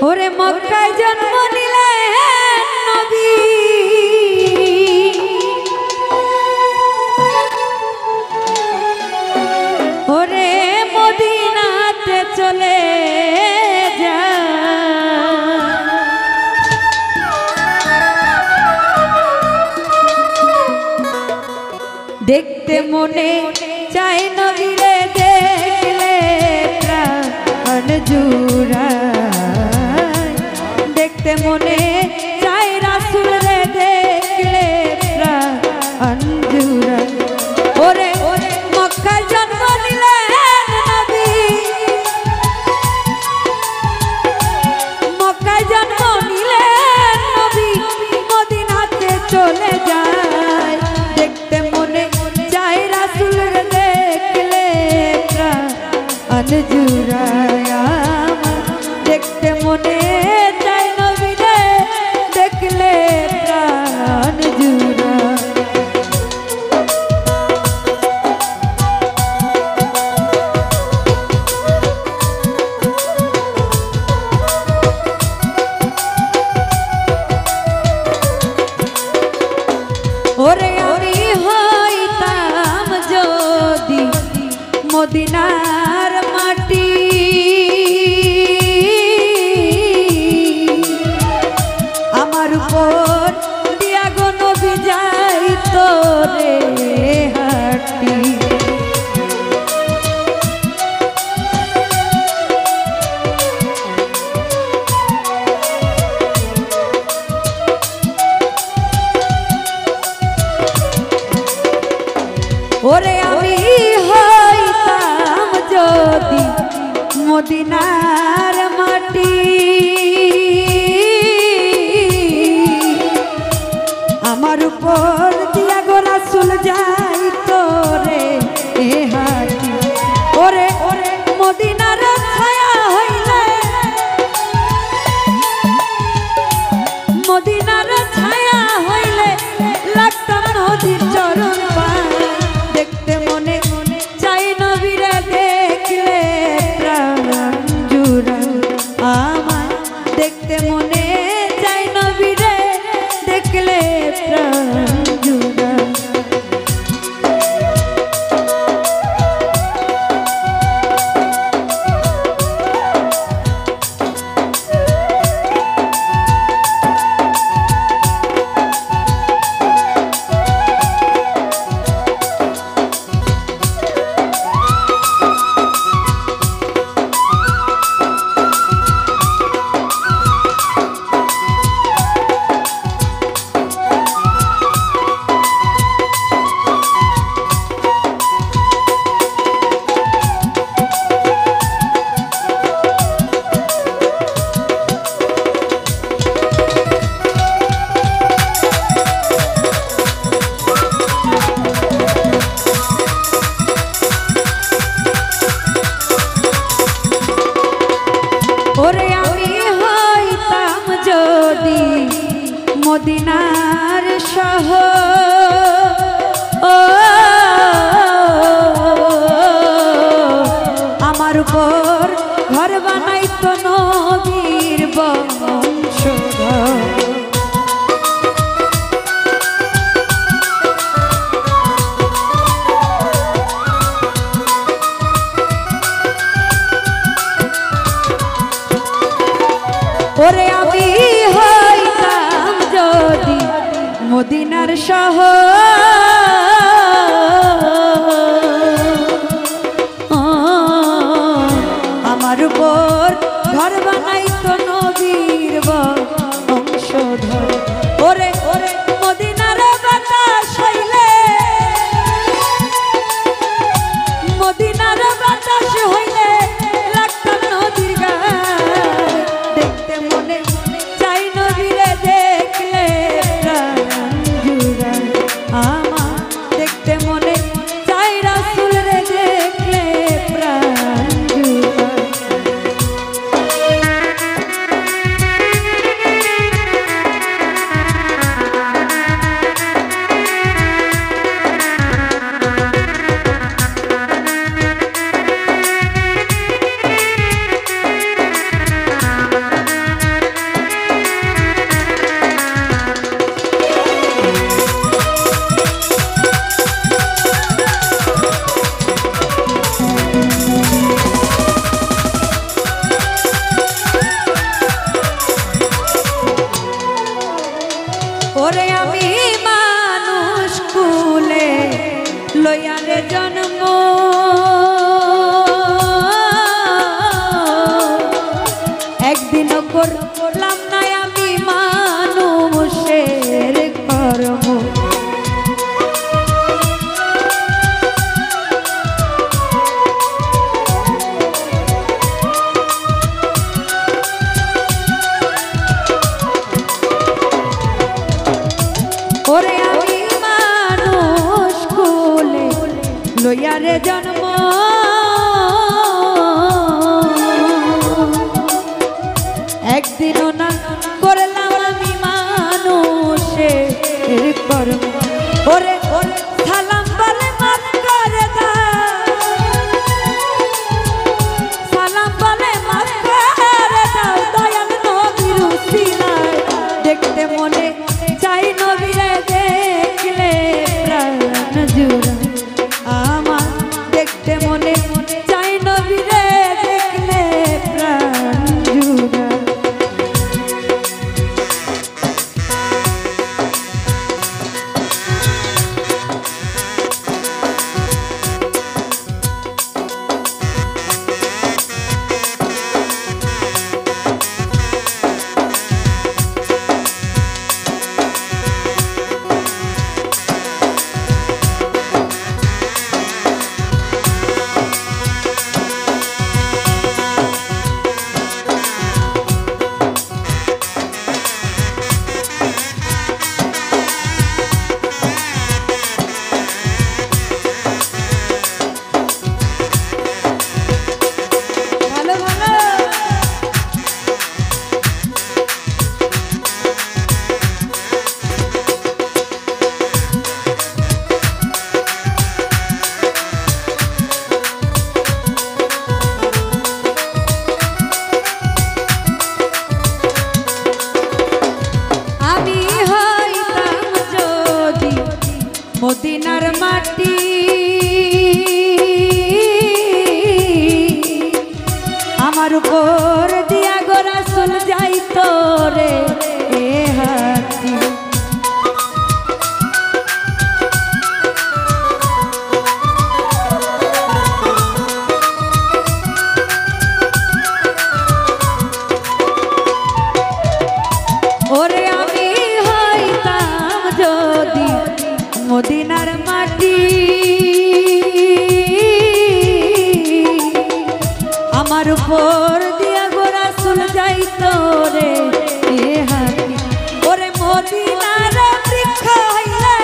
ওরে মক্কায় জন্ম নিলেন নবী, ওরে মদিনাতে চলে যা, দেখতে মনে চাই নবীরে দেখলে প্রাণ জুড়ায়, দেখতে মনে চাই রাসূল রে দেখলে প্রাণ জুড়ায়। ওরে ওরে মক্কায় জন্ম নিলেন নবী, মক্কায় জন্ম নিলেন নবী, মদিনাতে চলে যায়, দেখতে মনে চাই রাসূল রে দেখলে প্রাণ জুড়ায়, দেখতে মনে চাই নবী রে দেখলে প্রাণ জুড়ায়। ওরে আমি হইতাম যদি মদিনার মাটি, আমার উপর দিয়া গো নবী যাইতো রে হাঁটি, ওরে আমি হইতাম যদি মদিনার মাটি, আমার উপর দিয়া গো রাসূল যাইতো রে হাঁটি, ওরে ওরে মদিনার ছায়া হইলে, মদিনার ছায়া হইলে লাগতাম নদীর চরণ পায়, দেখতে মনে চাই নবীরে দেখলে প্রাণ জুড়ায় আমার, দেখতে মনে চাই নবীরে দেখলে প্রাণ জুড়ায়। ওরে আমি হইতাম যদি মদিনার শহর, আমার উপর ঘর বানাইতো নবীর বংশধর, ওরে আমি হইতাম যদি মদিনার শহর, আমার উপর ঘর বানাইতো নবীর বংশধর, ওরে ওরে মদিনার বাতাস হইলে, মদিনার বাতাস হইলে লাগতাম নদীর গায়, দেখতে মনে চাই নবীরে দেখলে প্রাণ জুড়ায় আমার, দেখতে মনে চাই রাসূল রে দেখলে প্রাণ জুড়ায়। করলাম না আমি মানুষের কর্ম। ওরে আমি মানুষ কুলে লইয়ারে জন্ম, একদিনও না করলাম আমি মানুষের কর্ম। ওরে সালাম বলে মাফ করে দাও, সালাম বলে মাফ করে দাও দয়াল নবীর উসিলায়। দেখতে মনে চাই নবীরে দেখলে প্রাণ জুড়ায় আমার, দেখতে মনে চাই নবীরে দেখলে প্রাণ জুড়ায়। মদিনার মাটি আমার উপর দিয়া গো রাসূল যাইতো রে এ হাতি। ওরে আমি হইতাম যদি মদিনার মাটি আমার উপর দিয়া গো রাসূল যাইতো রে এ হাতি। ওরে মদিনার বৃক্ষ হইলে,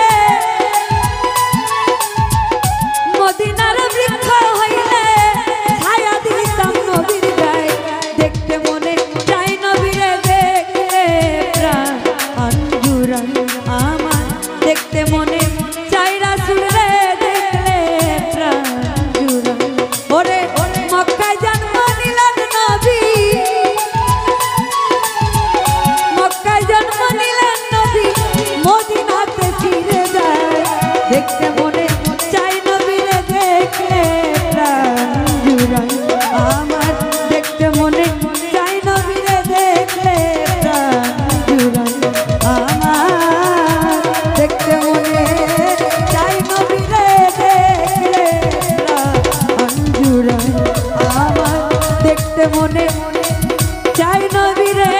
মদিনার বৃক্ষ হইলে ছায়া দিতাম নবীর গায়ে। দেখতে মনে চাই নবীরে দেখলে প্রাণ জুড়ায় আমার, দেখতে মনে চাই রাসূল রে দেখলে প্রাণ জুড়ায়। ওরে মক্কায় জন্ম নিলেন নবী, মক্কায় জন্ম নিলেন নবী মদিনাতে ফিরে যায়। দেখতে মনে চাই নবীরে দেখলে প্রাণ জুড়ায় আমার, দেখতে মনে চাই নবীরে দেখলে প্রাণ জুড়ায় আমার, দেখতে মনে চাই নবীরে দেখলে প্রাণ জুড়ায় আমার, দেখতে মনে চাই নবীরে